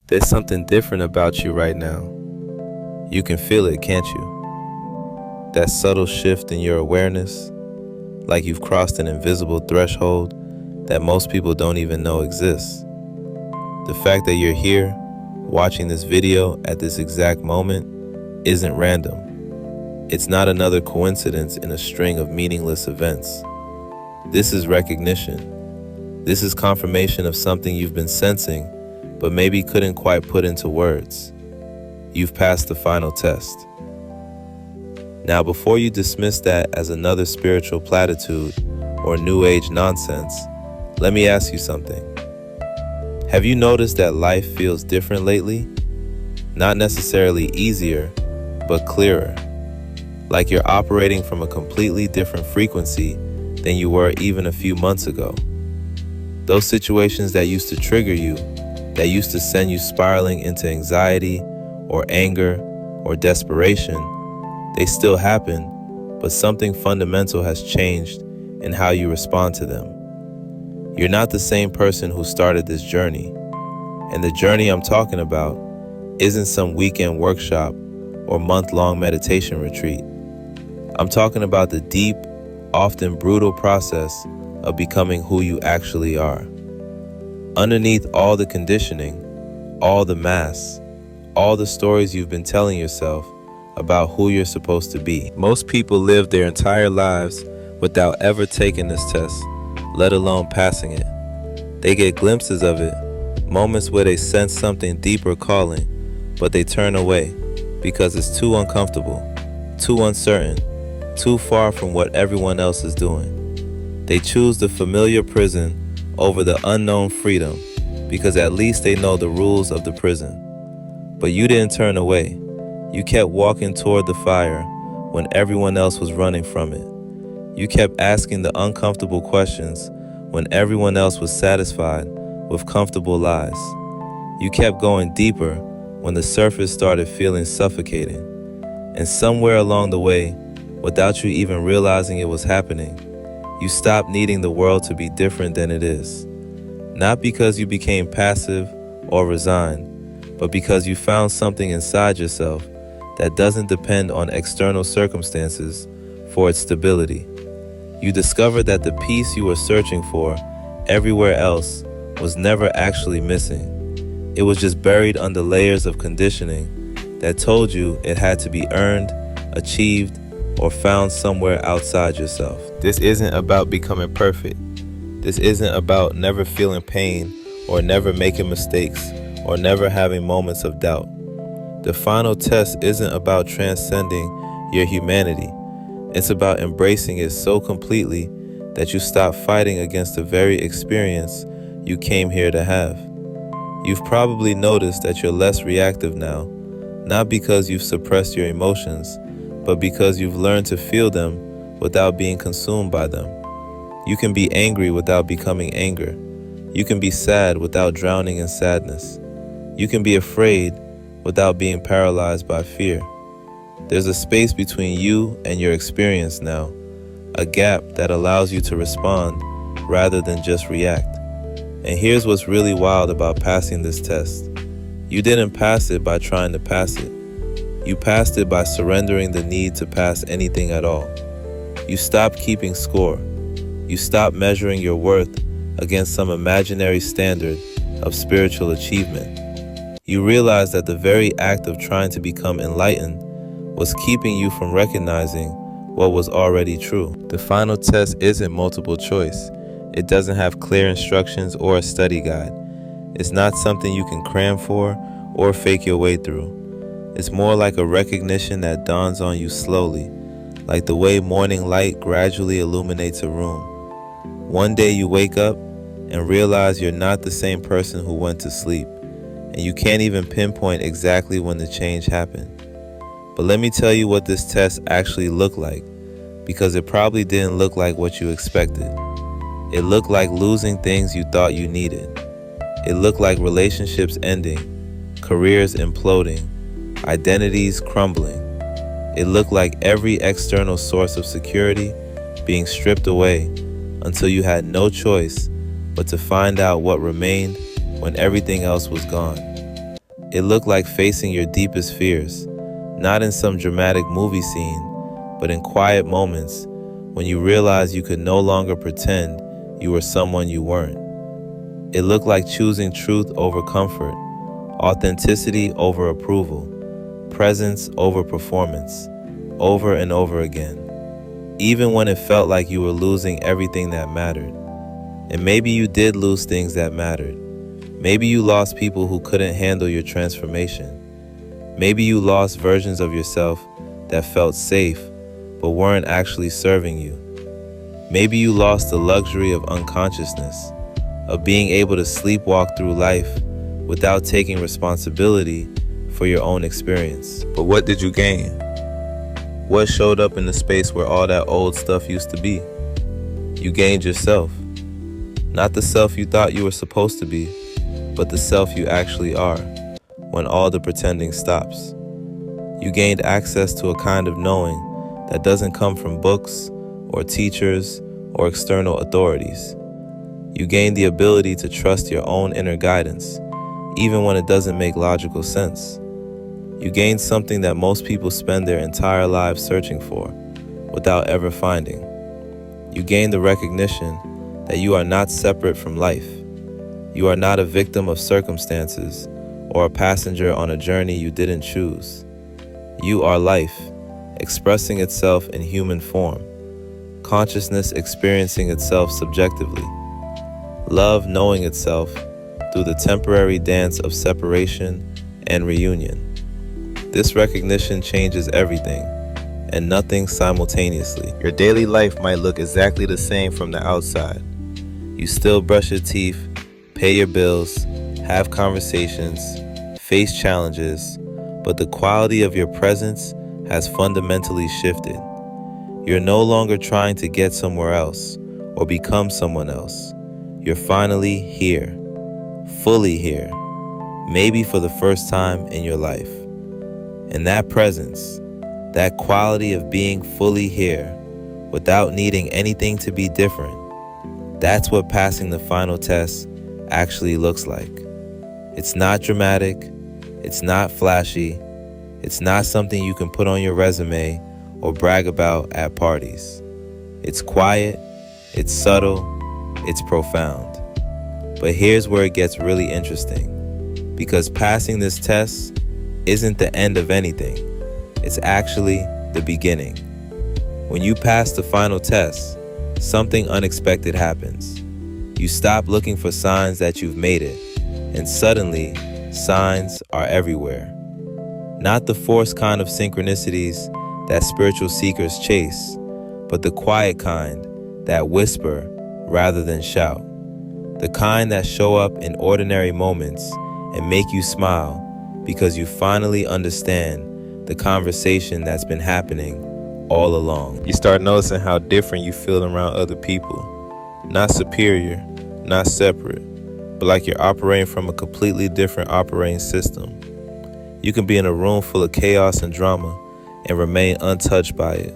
There's something different about you right now. You can feel it, can't you? That subtle shift in your awareness, like you've crossed an invisible threshold that most people don't even know exists. The fact that you're here, watching this video at this exact moment, isn't random. It's not another coincidence in a string of meaningless events. This is recognition. This is confirmation of something you've been sensing, but maybe couldn't quite put into words. You've passed the final test. Now, before you dismiss that as another spiritual platitude or new age nonsense, let me ask you something. Have you noticed that life feels different lately? Not necessarily easier, but clearer. Like you're operating from a completely different frequency than you were even a few months ago. Those situations that used to trigger you, that used to send you spiraling into anxiety or anger or desperation, they still happen, but something fundamental has changed in how you respond to them. You're not the same person who started this journey, and the journey I'm talking about isn't some weekend workshop or month-long meditation retreat. I'm talking about the deep, often brutal process of becoming who you actually are. Underneath all the conditioning, all the masks, all the stories you've been telling yourself about who you're supposed to be. Most people live their entire lives without ever taking this test, let alone passing it. They get glimpses of it, moments where they sense something deeper calling, but they turn away because it's too uncomfortable, too uncertain, too far from what everyone else is doing. They choose the familiar prison over the unknown freedom because at least they know the rules of the prison. But you didn't turn away. You kept walking toward the fire when everyone else was running from it. You kept asking the uncomfortable questions when everyone else was satisfied with comfortable lies. You kept going deeper when the surface started feeling suffocating. And somewhere along the way, without you even realizing it was happening, you stopped needing the world to be different than it is. Not because you became passive or resigned, but because you found something inside yourself that doesn't depend on external circumstances for its stability. You discovered that the peace you were searching for everywhere else was never actually missing. It was just buried under layers of conditioning that told you it had to be earned, achieved, or found somewhere outside yourself. This isn't about becoming perfect. This isn't about never feeling pain or never making mistakes or never having moments of doubt. The final test isn't about transcending your humanity. It's about embracing it so completely that you stop fighting against the very experience you came here to have. You've probably noticed that you're less reactive now, not because you've suppressed your emotions, but because you've learned to feel them without being consumed by them. You can be angry without becoming anger. You can be sad without drowning in sadness. You can be afraid without being paralyzed by fear. There's a space between you and your experience now, a gap that allows you to respond rather than just react. And here's what's really wild about passing this test. You didn't pass it by trying to pass it. You passed it by surrendering the need to pass anything at all. You stopped keeping score. You stopped measuring your worth against some imaginary standard of spiritual achievement. You realized that the very act of trying to become enlightened was keeping you from recognizing what was already true. The final test isn't multiple choice. It doesn't have clear instructions or a study guide. It's not something you can cram for or fake your way through. It's more like a recognition that dawns on you slowly, like the way morning light gradually illuminates a room. One day you wake up and realize you're not the same person who went to sleep, and you can't even pinpoint exactly when the change happened. But let me tell you what this test actually looked like, because it probably didn't look like what you expected. It looked like losing things you thought you needed. It looked like relationships ending, careers imploding, identities crumbling. It looked like every external source of security being stripped away until you had no choice but to find out what remained when everything else was gone. It looked like facing your deepest fears, not in some dramatic movie scene, but in quiet moments when you realized you could no longer pretend you were someone you weren't. It looked like choosing truth over comfort, authenticity over approval, presence over performance, over and over again, even when it felt like you were losing everything that mattered. And maybe you did lose things that mattered. Maybe you lost people who couldn't handle your transformation. Maybe you lost versions of yourself that felt safe but weren't actually serving you. Maybe you lost the luxury of unconsciousness, of being able to sleepwalk through life without taking responsibility for your own experience. But what did you gain? What showed up in the space where all that old stuff used to be? You gained yourself. Not the self you thought you were supposed to be, but the self you actually are, when all the pretending stops. You gained access to a kind of knowing that doesn't come from books or teachers or external authorities. You gain the ability to trust your own inner guidance, even when it doesn't make logical sense. You gain something that most people spend their entire lives searching for, without ever finding. You gain the recognition that you are not separate from life. You are not a victim of circumstances or a passenger on a journey you didn't choose. You are life, expressing itself in human form, consciousness experiencing itself subjectively, love knowing itself through the temporary dance of separation and reunion. This recognition changes everything and nothing simultaneously. Your daily life might look exactly the same from the outside. You still brush your teeth, pay your bills, have conversations, face challenges, but the quality of your presence has fundamentally shifted. You're no longer trying to get somewhere else or become someone else. You're finally here, fully here, maybe for the first time in your life. And that presence, that quality of being fully here without needing anything to be different, that's what passing the final test actually looks like. It's not dramatic, it's not flashy, it's not something you can put on your resume or brag about at parties. It's quiet, it's subtle, it's profound. But here's where it gets really interesting, because passing this test isn't the end of anything. It's actually the beginning. When you pass the final test, something unexpected happens. You stop looking for signs that you've made it, and suddenly, signs are everywhere. Not the forced kind of synchronicities that spiritual seekers chase, but the quiet kind that whisper rather than shout. The kind that show up in ordinary moments and make you smile because you finally understand the conversation that's been happening all along. You start noticing how different you feel around other people. Not superior, not separate, but like you're operating from a completely different operating system. You can be in a room full of chaos and drama and remain untouched by it.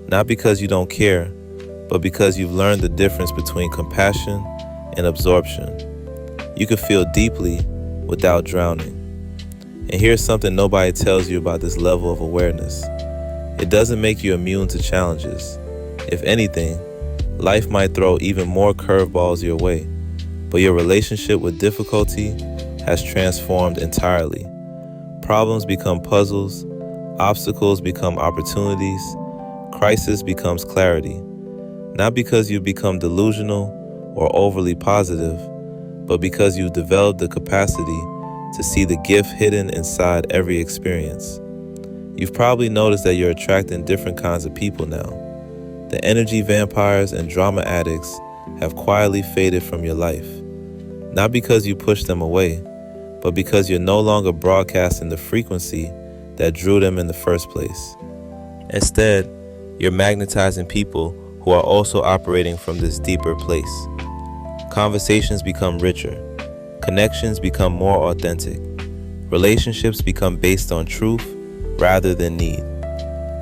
Not because you don't care, but because you've learned the difference between compassion and absorption. You can feel deeply without drowning. And here's something nobody tells you about this level of awareness. It doesn't make you immune to challenges. If anything, life might throw even more curveballs your way, but your relationship with difficulty has transformed entirely. Problems become puzzles, obstacles become opportunities, crisis becomes clarity. Not because you've become delusional or overly positive, but because you've developed the capacity to see the gift hidden inside every experience. You've probably noticed that you're attracting different kinds of people now. The energy vampires and drama addicts have quietly faded from your life. Not because you pushed them away, but because you're no longer broadcasting the frequency that drew them in the first place. Instead, you're magnetizing people who are also operating from this deeper place. Conversations become richer. Connections become more authentic. Relationships become based on truth rather than need.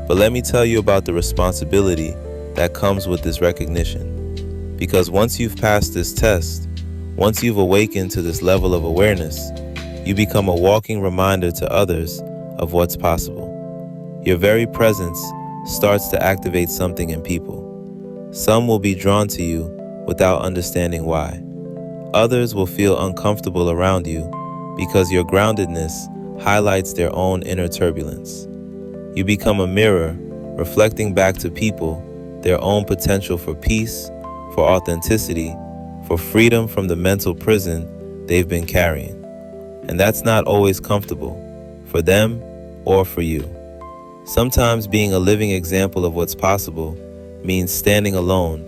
But let me tell you about the responsibility that comes with this recognition. Because once you've passed this test, once you've awakened to this level of awareness, You become a walking reminder to others of what's possible. Your very presence starts to activate something in people. Some will be drawn to you without understanding why. Others will feel uncomfortable around you because your groundedness highlights their own inner turbulence. You become a mirror, reflecting back to people their own potential for peace, for authenticity, for freedom from the mental prison they've been carrying. And that's not always comfortable, for them or for you. Sometimes being a living example of what's possible means standing alone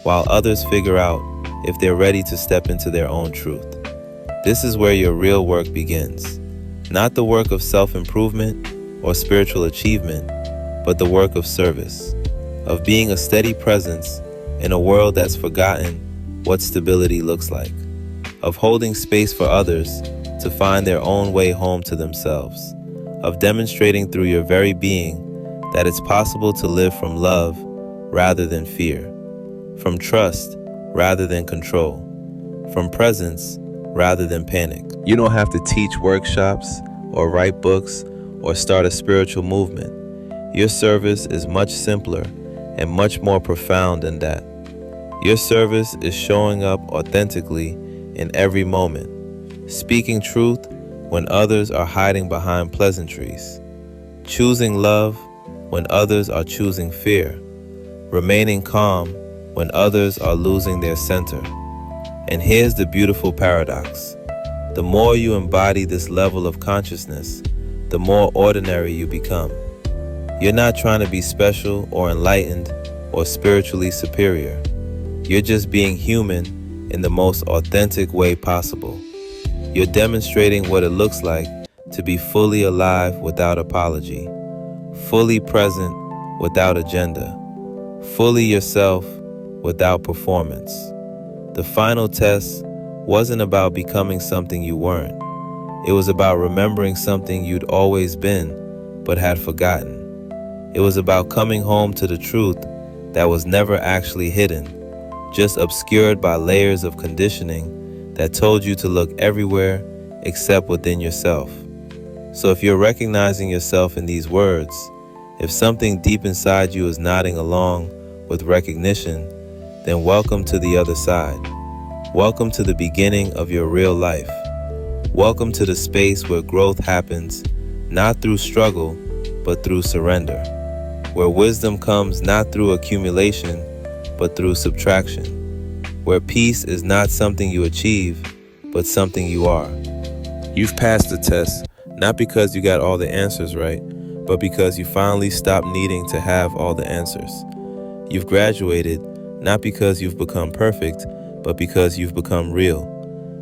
while others figure out if they're ready to step into their own truth. This is where your real work begins. Not the work of self-improvement or spiritual achievement, but the work of service, of being a steady presence in a world that's forgotten what stability looks like, of holding space for others to find their own way home to themselves, of demonstrating through your very being that it's possible to live from love rather than fear, from trust rather than control, from presence rather than panic. You don't have to teach workshops or write books or start a spiritual movement. Your service is much simpler and much more profound than that. Your service is showing up authentically in every moment, speaking truth when others are hiding behind pleasantries, choosing love when others are choosing fear, remaining calm when others are losing their center. And here's the beautiful paradox. The more you embody this level of consciousness, the more ordinary you become. You're not trying to be special or enlightened or spiritually superior. You're just being human in the most authentic way possible. You're demonstrating what it looks like to be fully alive without apology, fully present without agenda, fully yourself without performance. The final test wasn't about becoming something you weren't. It was about remembering something you'd always been but had forgotten. It was about coming home to the truth that was never actually hidden, just obscured by layers of conditioning that told you to look everywhere except within yourself. So if you're recognizing yourself in these words, if something deep inside you is nodding along with recognition, then welcome to the other side. Welcome to the beginning of your real life. Welcome to the space where growth happens not through struggle, but through surrender, where wisdom comes not through accumulation, but through subtraction, where peace is not something you achieve, but something you are. You've passed the test, not because you got all the answers right, but because you finally stopped needing to have all the answers. You've graduated, not because you've become perfect, but because you've become real.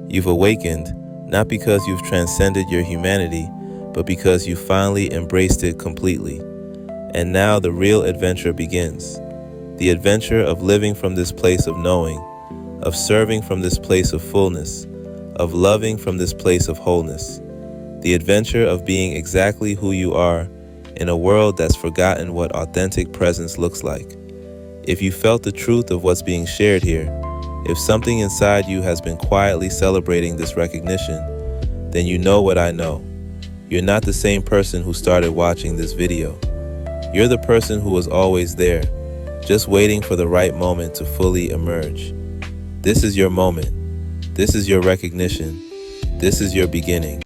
You've awakened, not because you've transcended your humanity, but because you finally embraced it completely. And now the real adventure begins. The adventure of living from this place of knowing, of serving from this place of fullness, of loving from this place of wholeness. The adventure of being exactly who you are in a world that's forgotten what authentic presence looks like. If you felt the truth of what's being shared here, if something inside you has been quietly celebrating this recognition, then you know what I know. You're not the same person who started watching this video. You're the person who was always there, just waiting for the right moment to fully emerge. This is your moment. This is your recognition. This is your beginning.